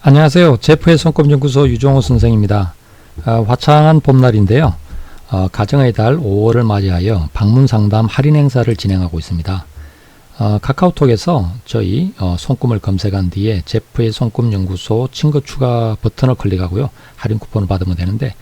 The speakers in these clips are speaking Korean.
안녕하세요. 제프의 손꼽연구소 유종호 선생입니다. 화창한 봄날인데요. 가정의 달 5월을 맞이하여 방문 상담 할인 행사를 진행하고 있습니다. 카카오톡에서 저희 손금을 검색한 뒤에 제프의 손금연구소 친구 추가 버튼을 클릭하고요. 할인 쿠폰을 받으면 되는데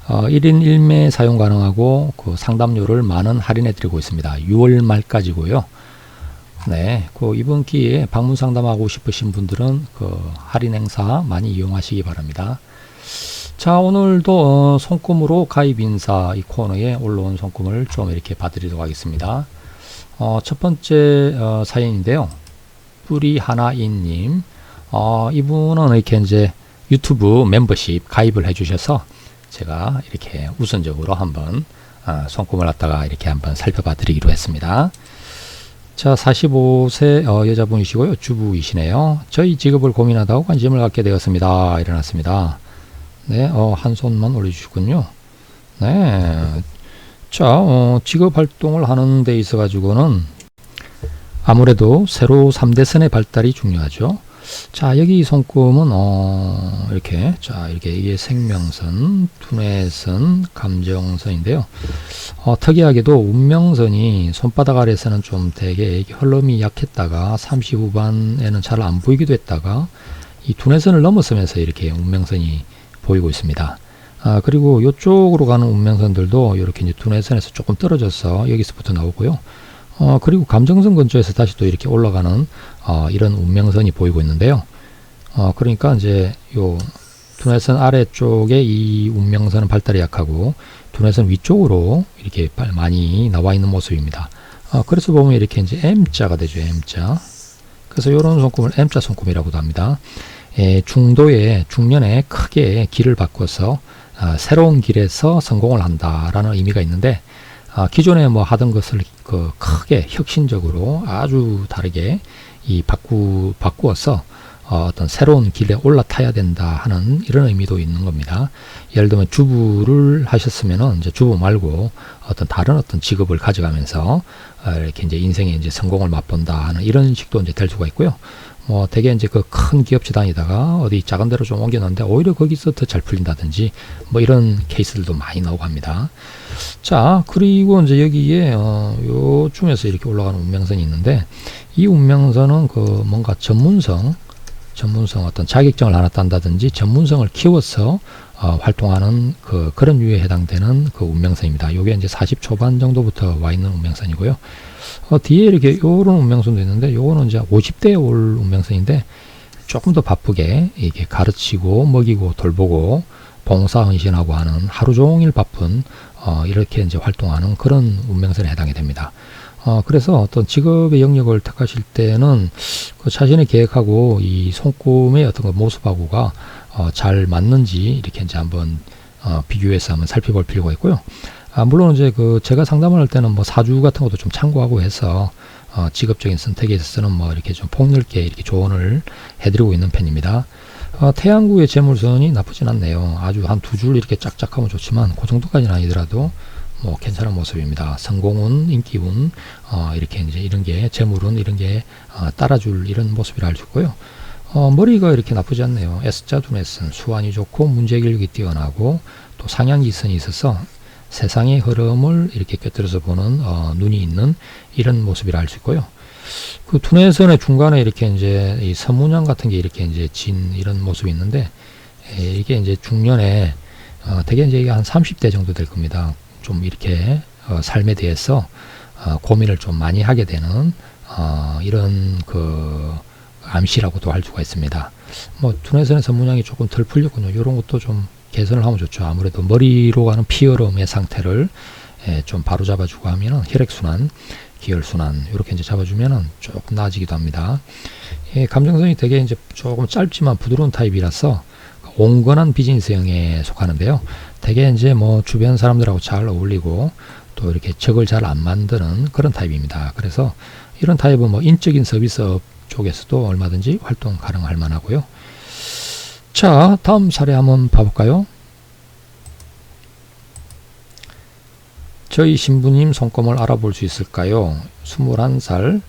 1인 1매 사용 가능하고 그 상담료를 만원 할인해 드리고 있습니다. 6월 말까지고요. 네, 이번 기회에 방문 상담하고 싶으신 분들은 할인 행사 많이 이용하시기 바랍니다. 자, 오늘도 손금으로 가입 인사 이 코너에 올라온 손금을 좀 이렇게 봐드리도록 하겠습니다. 첫 번째 사연인데요. 뿌리하나인님, 이분은 이렇게 이제 유튜브 멤버십 가입을 해주셔서 제가 이렇게 우선적으로 한번 손금을 갖다가 이렇게 한번 살펴봐 드리기로 했습니다. 자, 45세 여자분이시고요. 주부이시네요. 저희 직업을 고민하다가 관심을 갖게 되었습니다. 일어났습니다. 네, 한 손만 올려주시군요. 네. 자, 직업 활동을 하는 데 있어 가지고는 아무래도 세로 3대선의 발달이 중요하죠. 자, 여기 손금은 이렇게 이게 생명선, 두뇌선, 감정선인데요. 특이하게도 운명선이 손바닥 아래에서는 좀 되게 흐름이 약했다가 30 후반에는 잘 안 보이기도 했다가 이 두뇌선을 넘어서면서 이렇게 운명선이 보이고 있습니다. 그리고 이쪽으로 가는 운명선들도 이렇게 이제 두뇌선에서 조금 떨어져서 여기서부터 나오고요. 그리고 감정선 근처에서 다시 또 이렇게 올라가는 이런 운명선이 보이고 있는데요. 그러니까 이제 요 두뇌선 아래쪽에 이 운명선은 발달이 약하고 두뇌선 위쪽으로 이렇게 많이 나와 있는 모습입니다. 그래서 보면 이렇게 이제 M자가 되죠. M자. 그래서 이런 손금을 M자 손금이라고도 합니다. 중년에 크게 길을 바꿔서 새로운 길에서 성공을 한다라는 의미가 있는데, 기존에 하던 것을 크게 혁신적으로 아주 다르게 바꾸어서 어떤 새로운 길에 올라타야 된다 하는 이런 의미도 있는 겁니다. 예를 들면 주부를 하셨으면은 이제 주부 말고 다른 어떤 직업을 가져가면서 이렇게 이제 인생의 이제 성공을 맛본다 하는 이런 식도 이제 될 수가 있고요. 되게 이제 큰 기업체 다니다가 어디 작은 데로 좀 옮겨놨는데 오히려 거기서 더 잘 풀린다든지 이런 케이스들도 많이 나오고 합니다. 자, 그리고 이제 여기에 요 중에서 이렇게 올라가는 운명선이 있는데, 이 운명선은 뭔가 전문성 어떤 자격증을 하나 딴다든지 전문성을 키워서 활동하는 그런 유에 해당되는 운명선입니다. 요게 이제 40 초반 정도부터 와 있는 운명선이고요. 뒤에 이렇게 요런 운명선도 있는데, 요거는 이제 50대에 올 운명선인데 조금 더 바쁘게 이게 가르치고 먹이고 돌보고 봉사 헌신하고 하는 하루 종일 바쁜 이렇게 이제 활동하는 그런 운명선에 해당이 됩니다. 그래서 어떤 직업의 영역을 택하실 때는 자신의 계획하고 이 손금의 어떤 모습하고가 잘 맞는지 이렇게 이제 한번 비교해서 한번 살펴볼 필요가 있고요. 물론 이제 제가 상담을 할 때는 사주 같은 것도 좀 참고하고 해서 직업적인 선택에 있어서는 이렇게 좀 폭넓게 이렇게 조언을 해드리고 있는 편입니다. 태양구의 재물선이 나쁘진 않네요. 아주 한 두 줄 이렇게 짝짝 하면 좋지만 그 정도까지는 아니더라도 괜찮은 모습입니다. 성공운, 인기운, 이렇게 이제 이런 게, 재물운 이런 게 따라줄 이런 모습이라 할 수 있고요. 머리가 이렇게 나쁘지 않네요. S자 두뇌선, 수완이 좋고 문제기력이 뛰어나고 또 상향기선이 있어서 세상의 흐름을 이렇게 꿰뚫어서 보는 눈이 있는 이런 모습이라 할 수 있고요. 두뇌선의 중간에 이렇게 이제 이 서문양 같은 게 이렇게 이제 진 이런 모습이 있는데, 이게 이제 중년에 되게 이제 한 30대 정도 될 겁니다. 좀 이렇게 삶에 대해서 고민을 좀 많이 하게 되는 이런 암시라고도 할 수가 있습니다. 두뇌선의 서문양이 조금 덜 풀렸군요. 이런 것도 좀 개선을 하면 좋죠. 아무래도 머리로 가는 피여름의 상태를 좀 바로 잡아주고 하면은 혈액순환, 기혈순환 이렇게 이제 잡아주면은 조금 나아지기도 합니다. 감정선이 되게 이제 조금 짧지만 부드러운 타입이라서 온건한 비즈니스형에 속하는데요. 되게 이제 주변 사람들하고 잘 어울리고 또 이렇게 적을 잘 안 만드는 그런 타입입니다. 그래서 이런 타입은 인적인 서비스업 쪽에서도 얼마든지 활동 가능할 만하고요. 자, 다음 사례 한번 봐볼까요? 저희 신부님 손금을 알아볼 수 있을까요? 21살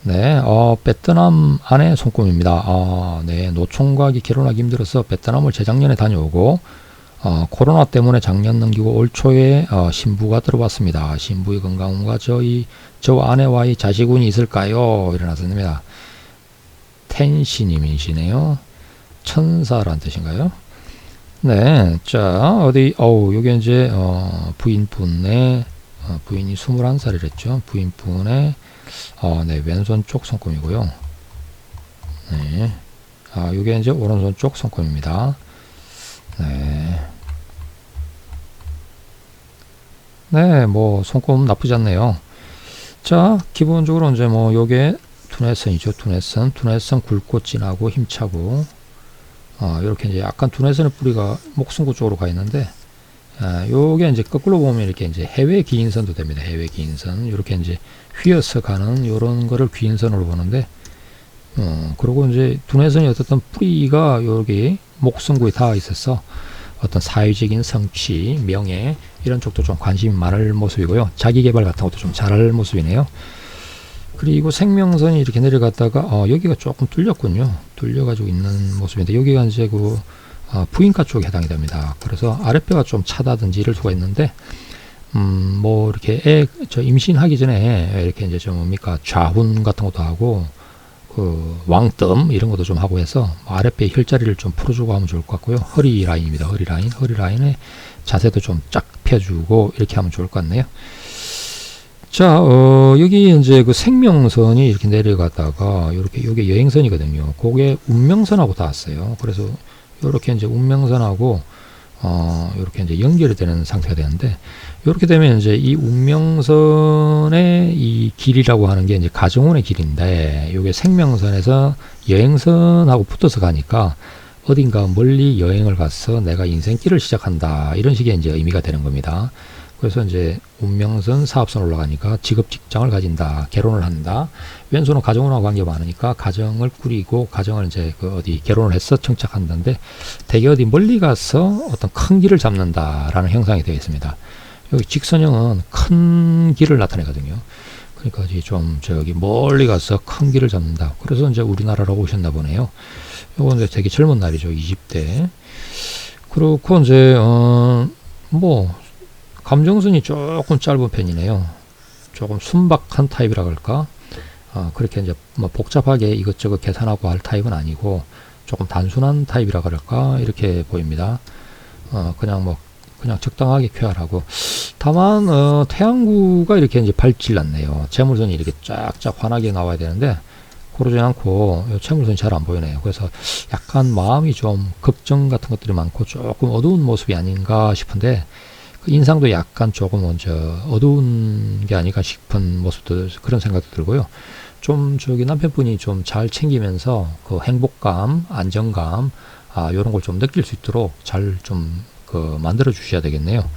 네, 베트남 아내 손금입니다. 네, 노총각이 결혼하기 힘들어서 베트남을 재작년에 다녀오고, 코로나 때문에 작년 넘기고 올 초에 신부가 들어왔습니다. 신부의 건강과 저 아내와의 자식운이 있을까요? 일어났습니다. 텐시님이시네요. 천사란 뜻인가요? 네, 자, 여기 이제, 부인분의, 부인이 21살이랬죠. 부인분의, 네, 왼손 쪽 손금이고요. 네, 요게 이제 오른손 쪽 손금입니다. 네. 네, 뭐, 손금 나쁘지 않네요. 자, 기본적으로 이제 뭐, 요게 투뇌선이죠. 투뇌선 굵고 진하고 힘차고, 요렇게 이제 약간 투뇌선의 뿌리가 목순구 쪽으로 가 있는데, 요게 이제 거꾸로 보면 이렇게 이제 해외 기인선도 됩니다. 해외 기인선. 요렇게 이제 휘어서 가는 요런 거를 기인선으로 보는데, 그리고 이제 두뇌선이 어떻든 뿌리가 여기 목순구에 닿아 있어서 어떤 사회적인 성취, 명예 이런 쪽도 좀 관심이 많을 모습이고요. 자기개발 같은 것도 좀 잘할 모습이네요. 그리고 생명선이 이렇게 내려갔다가 여기가 조금 뚫렸군요. 뚫려가지고 있는 모습인데 여기가 이제 그 부인가 쪽에 해당이 됩니다. 그래서 아랫배가 좀 차다든지 이럴 수가 있는데 뭐 이렇게 임신하기 전에 이렇게 이제 좀 뭡니까 좌훈 같은 것도 하고 그 왕뜸 이런 것도 좀 하고 해서 아랫배 혈자리를 좀 풀어주고 하면 좋을 것 같고요. 허리 라인입니다. 허리 라인에 자세도 좀 쫙 펴주고 이렇게 하면 좋을 것 같네요. 자, 여기 이제 그 생명선이 이렇게 내려가다가 요렇게 요게 여행선이거든요. 그게 운명선하고 닿았어요. 그래서 요렇게 이제 운명선하고 요렇게 이제 연결이 되는 상태가 되는데 요렇게 되면 이제 이 운명선의 이 길이라고 하는 게 이제 가정원의 길인데 요게 생명선에서 여행선하고 붙어서 가니까 어딘가 멀리 여행을 가서 내가 인생길을 시작한다 이런 식의 이제 의미가 되는 겁니다. 그래서 이제 운명선 사업선 올라가니까 직업 직장을 가진다, 결혼을 한다. 왼손은 가정원하고 관계가 많으니까 가정을 꾸리고 가정을 이제 그 어디 결혼을 해서 정착한다는데 되게 어디 멀리 가서 어떤 큰 길을 잡는다라는 형상이 되어 있습니다. 여기 직선형은 큰 길을 나타내거든요. 그러니까 좀 저기 멀리 가서 큰 길을 잡는다. 그래서 이제 우리나라로 오셨나 보네요. 요건 이제 되게 젊은 날이죠. 20대. 그렇고 이제 뭐 감정선이 조금 짧은 편이네요. 조금 순박한 타입이라 그럴까? 그렇게 이제 뭐 복잡하게 이것저것 계산하고 할 타입은 아니고 조금 단순한 타입이라 그럴까? 이렇게 보입니다. 그냥 적당하게 쾌활하고 다만 태양구가 이렇게 이제 밝질 않네요. 재물선이 이렇게 쫙쫙 환하게 나와야 되는데 그러지 않고 재물선이 잘 안 보이네요. 그래서 약간 마음이 좀 걱정 같은 것들이 많고 조금 어두운 모습이 아닌가 싶은데 그 인상도 약간 조금 먼저 어두운 게 아닌가 싶은 모습도 그런 생각도 들고요. 좀 저기 남편분이 좀 잘 챙기면서 그 행복감, 안정감 요런 걸 좀 느낄 수 있도록 잘 좀 그 만들어 주셔야 되겠네요.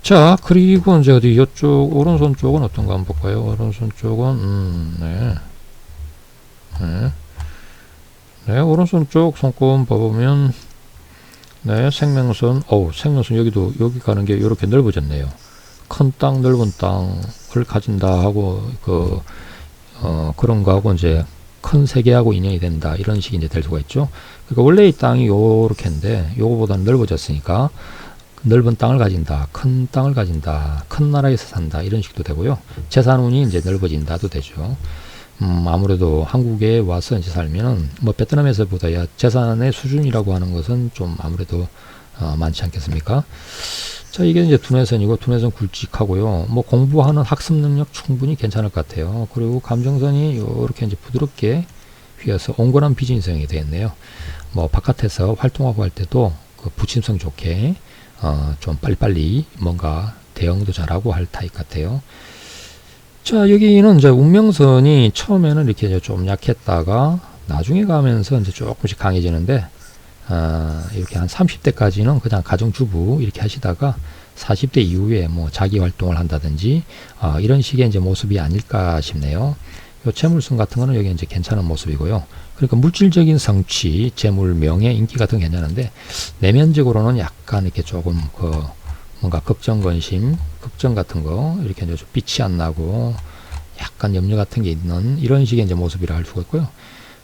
자, 그리고 이제 어디 이쪽 오른손 쪽은 어떤가 한번 볼까요? 오른손 쪽은 네, 오른손 쪽 손금 봐보면 네, 생명선 여기도 여기 가는 게 이렇게 넓어졌네요. 큰 땅, 넓은 땅을 가진다 하고 그런 거하고 이제 큰 세계하고 인연이 된다 이런 식이 이제 될 수가 있죠. 그러니까 원래 이 땅이 요렇게인데 요거보다는 넓어졌으니까 넓은 땅을 가진다, 큰 땅을 가진다, 큰 나라에서 산다 이런 식도 되고요. 재산운이 이제 넓어진다도 되죠. 아무래도 한국에 와서 이제 살면은 뭐 베트남에서보다야 재산의 수준이라고 하는 것은 좀 아무래도 많지 않겠습니까? 자, 이게 이제 두뇌선이고 두뇌선 굵직하고요. 뭐 공부하는 학습 능력 충분히 괜찮을 것 같아요. 그리고 감정선이 이렇게 이제 부드럽게 휘어서 온건한 비진성이 되겠네요. 뭐 바깥에서 활동하고 할 때도 그 부침성 좋게 좀 빨리빨리 뭔가 대응도 잘하고 할 타입 같아요. 자, 여기는 이제 운명선이 처음에는 이렇게 이제 좀 약했다가 나중에 가면서 이제 조금씩 강해지는데 이렇게 한 30대까지는 그냥 가정주부 이렇게 하시다가 40대 이후에 뭐 자기 활동을 한다든지 이런 식의 이제 모습이 아닐까 싶네요. 요 재물선 같은 거는 여기 이제 괜찮은 모습이고요. 그러니까 물질적인 성취, 재물, 명예, 인기 같은 게 괜찮은데 내면적으로는 약간 이렇게 조금 뭔가 걱정, 근심, 걱정 같은 거 이렇게 이제 좀 빛이 안 나고 약간 염려 같은 게 있는 이런 식의 이제 모습이라 할 수가 있고요.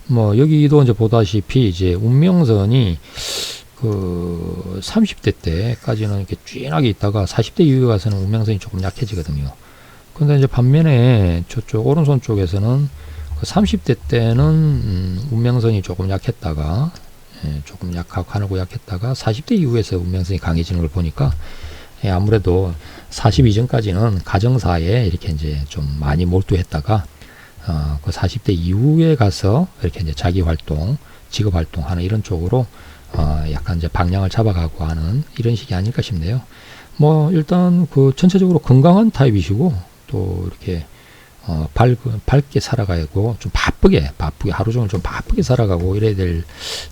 뭐 여기도 이제 보다시피 이제 운명선이 그 30대 때까지는 이렇게 쥐하게 있다가 40대 이후에 가서는 운명선이 조금 약해지거든요. 근데 이제 반면에 저쪽 오른손 쪽에서는 그 30대 때는 운명선이 조금 약했다가 조금 약하고 약했다가 40대 이후에서 운명선이 강해지는 걸 보니까 아무래도 40 이전까지는 가정사에 이렇게 이제 좀 많이 몰두했다가 그 40대 이후에 가서 이렇게 이제 자기 활동, 직업 활동하는 이런 쪽으로 약간 이제 방향을 잡아가고 하는 이런 식이 아닐까 싶네요. 뭐 일단 그 전체적으로 건강한 타입이시고 또 이렇게 밝게 살아가고 좀 바쁘게 하루 종일 좀 바쁘게 살아가고 이래야 될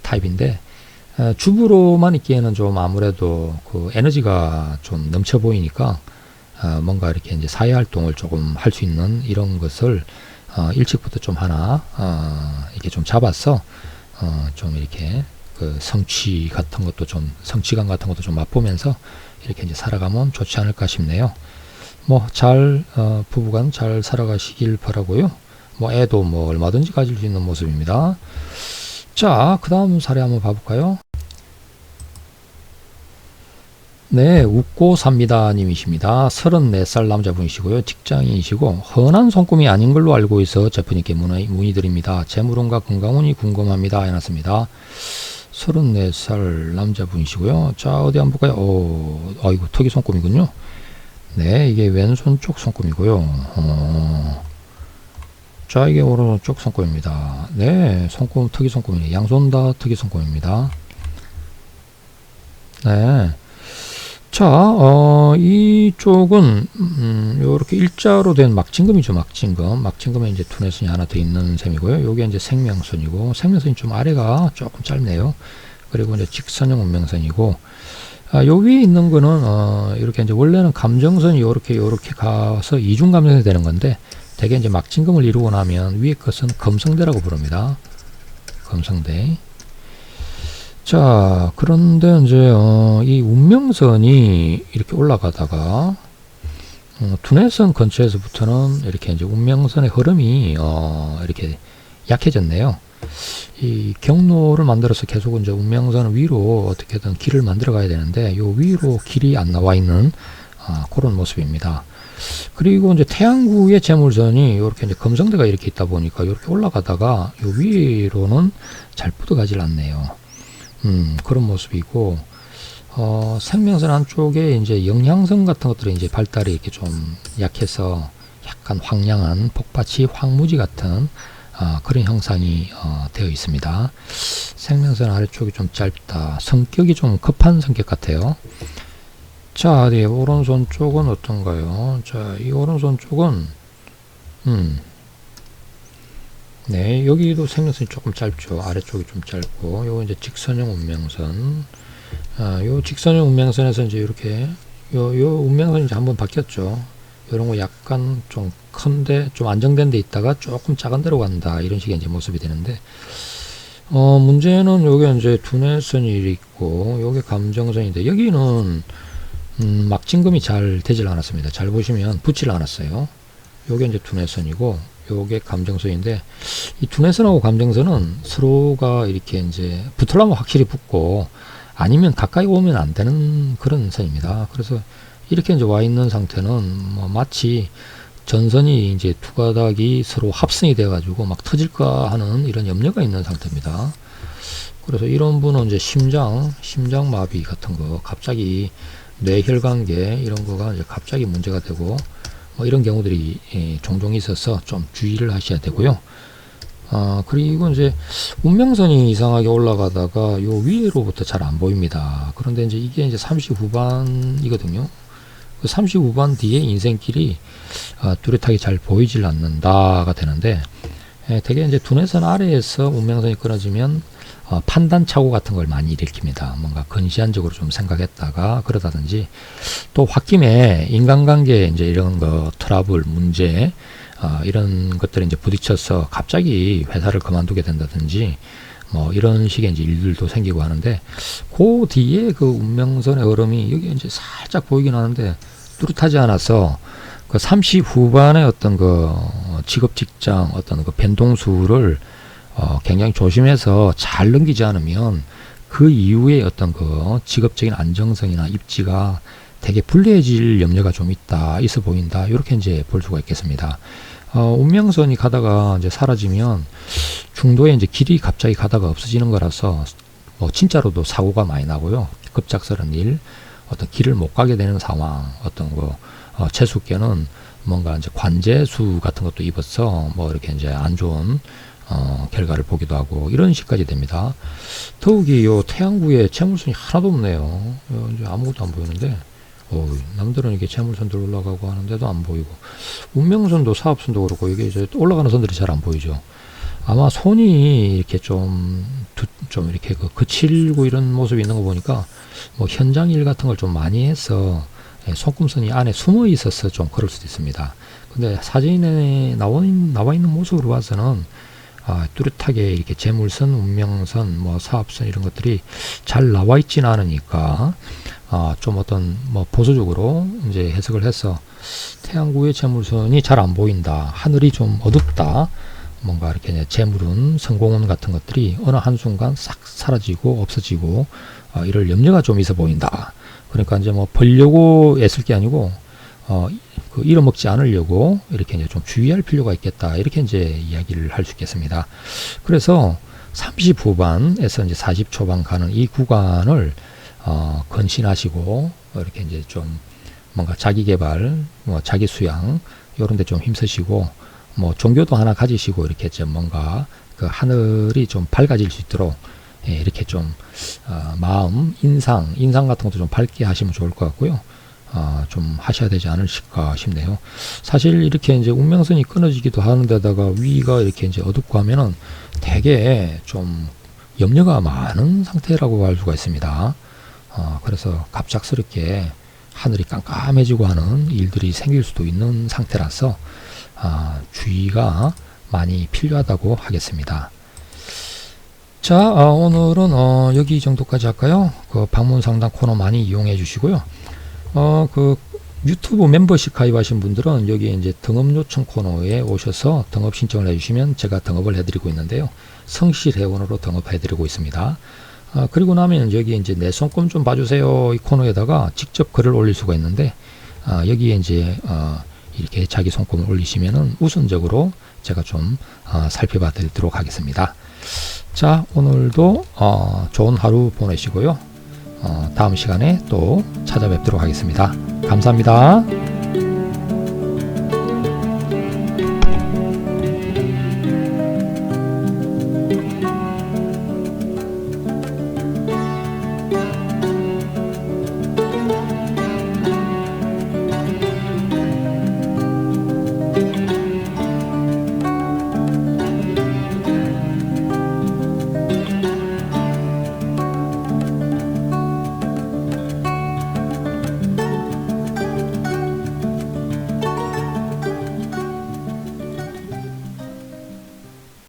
타입인데 주부로만 있기에는 좀 아무래도 그 에너지가 좀 넘쳐 보이니까 뭔가 이렇게 이제 사회 활동을 조금 할 수 있는 이런 것을 일찍부터 좀 하나 이렇게 좀 잡아서 좀 이렇게 그 성취 같은 것도 좀 성취감 같은 것도 좀 맛보면서 이렇게 이제 살아가면 좋지 않을까 싶네요. 뭐 잘 부부간 잘 살아가시길 바라고요. 뭐 애도 뭐 얼마든지 가질 수 있는 모습입니다. 자, 그 다음 사례 한번 봐볼까요? 네, 웃고 삽니다 님이십니다. 34살 남자분이시고요. 직장인이시고 흔한 손금이 아닌 걸로 알고 있어 제프님께 문의드립니다. 재물운과 건강운이 궁금합니다 해놨습니다. 34살 남자분이시고요. 자, 어디 한번 볼까요? 아이고, 턱이 손금이군요. 네, 이게 왼손 쪽 손금이고요. 자, 이게 오른손 쪽 손금입니다. 네, 손금, 턱이 손금이네. 양손 다 턱이 손금입니다. 네. 자, 이쪽은, 요렇게 일자로 된 막진금이죠, 막진금. 막진금에 이제 투네선이 하나 더 있는 셈이고요. 요게 이제 생명선이고, 생명선이 좀 아래가 조금 짧네요. 그리고 이제 직선형 운명선이고, 요 위에 있는 거는, 이렇게 이제 원래는 감정선이 요렇게 가서 이중감정이 되는 건데, 대개 이제 막진금을 이루고 나면 위에 것은 검성대라고 부릅니다. 검성대. 자, 그런데 이제 이 운명선이 이렇게 올라가다가 두뇌선 근처에서부터는 이렇게 이제 운명선의 흐름이 이렇게 약해졌네요. 이 경로를 만들어서 계속 이제 운명선 위로 어떻게든 길을 만들어 가야 되는데 요 위로 길이 안 나와 있는 그런 모습입니다. 그리고 이제 태양구의 재물선이 이렇게 이제 검성대가 이렇게 있다 보니까 이렇게 올라가다가 요 위로는 잘 뻗어가질 않네요. 그런 모습이고, 생명선 한쪽에 이제 영양성 같은 것들이 이제 발달이 이렇게 좀 약해서 약간 황량한 복받이 황무지 같은 그런 형상이 되어 있습니다. 생명선 아래쪽이 좀 짧다. 성격이 좀 급한 성격 같아요. 자, 네, 오른손 쪽은 어떤가요? 자, 이 오른손 쪽은, 네, 여기도 생명선이 조금 짧죠. 아래쪽이 좀 짧고, 요거 이제 직선형 운명선. 요 직선형 운명선에서 이제 이렇게, 요 운명선이 이제 한번 바뀌었죠. 요런 거 약간 좀 큰데, 좀 안정된 데 있다가 조금 작은 데로 간다. 이런 식의 이제 모습이 되는데, 문제는 요게 이제 두뇌선이 있고, 요게 감정선인데, 여기는, 막진금이 잘 되질 않았습니다. 잘 보시면 붙질 않았어요. 요게 이제 두뇌선이고, 요게 감정선인데 이 두뇌선하고 감정선은 서로가 이렇게 이제 붙으려면 확실히 붙고 아니면 가까이 오면 안 되는 그런 선입니다. 그래서 이렇게 이제 와 있는 상태는 뭐 마치 전선이 이제 두 가닥이 서로 합성이 돼 가지고 막 터질까 하는 이런 염려가 있는 상태입니다. 그래서 이런 분은 이제 심장마비 같은 거 갑자기 뇌혈관계 이런 거가 이제 갑자기 문제가 되고 뭐 이런 경우들이 종종 있어서 좀 주의를 하셔야 되고요. 그리고 이제 운명선이 이상하게 올라가다가 요 위로부터 잘 안 보입니다. 그런데 이제 이게 이제 30 후반이거든요. 그 30 후반 뒤에 인생길이 뚜렷하게 잘 보이질 않는다가 되는데 되게 이제 두뇌선 아래에서 운명선이 끊어지면 판단착오 같은 걸 많이 일으킵니다. 뭔가 근시안적으로 좀 생각했다가 그러다든지 또 홧김에 인간관계 이제 이런 거 트러블 문제 이런 것들이 이제 부딪혀서 갑자기 회사를 그만두게 된다든지 뭐 이런 식의 이제 일들도 생기고 하는데 그 뒤에 그 운명선의 흐름이 여기 이제 살짝 보이긴 하는데 뚜렷하지 않아서 그 30 후반의 어떤 그 직업 직장 어떤 그 변동수를 굉장히 조심해서 잘 넘기지 않으면 그 이후에 어떤 그 직업적인 안정성이나 입지가 되게 불리해질 염려가 좀 있어 보인다. 이렇게 이제 볼 수가 있겠습니다. 운명선이 가다가 이제 사라지면 중도에 이제 길이 갑자기 가다가 없어지는 거라서 진짜로도 사고가 많이 나고요. 급작스러운 일, 어떤 길을 못 가게 되는 상황, 어떤 거 채수께는 뭔가 이제 관제수 같은 것도 입어서 이렇게 이제 안 좋은 결과를 보기도 하고 이런 식까지 됩니다. 더욱이 요 태양구에 재물선이 하나도 없네요. 이제 아무것도 안 보이는데 남들은 이게 재물선들 올라가고 하는데도 안 보이고 운명선도 사업선도 그렇고 이게 이제 올라가는 선들이 잘 안 보이죠. 아마 손이 이렇게 좀 이렇게 거칠고 이런 모습이 있는 거 보니까 현장 일 같은 걸 좀 많이 해서 손금선이 안에 숨어 있어서 좀 그럴 수도 있습니다. 근데 사진에 나와 있는 모습으로 봐서는 뚜렷하게 이렇게 재물선, 운명선, 사업선 이런 것들이 잘 나와 있지는 않으니까 좀 어떤 보수적으로 이제 해석을 해서 태양구의 재물선이 잘 안 보인다. 하늘이 좀 어둡다. 뭔가 이렇게 재물운, 성공운 같은 것들이 어느 한순간 싹 사라지고 없어지고 이럴 염려가 좀 있어 보인다. 그러니까 이제 벌려고 애쓸 게 아니고 잃어먹지 않으려고 이렇게 이제 좀 주의할 필요가 있겠다. 이렇게 이제 이야기를 할 수 있겠습니다. 그래서 30 후반에서 이제 40 초반 가는 이 구간을 건신하시고 이렇게 이제 좀 뭔가 자기 개발, 자기 수양 이런 데 좀 힘쓰시고 종교도 하나 가지시고 이렇게 좀 뭔가 그 하늘이 좀 밝아질 수 있도록 이렇게 좀 마음, 인상 같은 것도 좀 밝게 하시면 좋을 것 같고요. 좀 하셔야 되지 않으실까 싶네요. 사실 이렇게 이제 운명선이 끊어지기도 하는 데다가 위가 이렇게 이제 어둡고 하면은 되게 좀 염려가 많은 상태라고 할 수가 있습니다. 그래서 갑작스럽게 하늘이 깜깜해지고 하는 일들이 생길 수도 있는 상태라서 주의가 많이 필요하다고 하겠습니다. 자, 오늘은 여기 정도까지 할까요? 그 방문 상담 코너 많이 이용해 주시고요. 그 유튜브 멤버십 가입하신 분들은 여기 이제 등업 요청 코너에 오셔서 등업 신청을 해주시면 제가 등업을 해드리고 있는데요. 성실 회원으로 등업해드리고 있습니다. 그리고 나면 여기 이제 내 손금 좀 봐주세요 이 코너에다가 직접 글을 올릴 수가 있는데 여기에 이제 이렇게 자기 손금을 올리시면은 우선적으로 제가 좀 살펴봐 드리도록 하겠습니다. 자, 오늘도 좋은 하루 보내시고요. 다음 시간에 또 찾아뵙도록 하겠습니다. 감사합니다.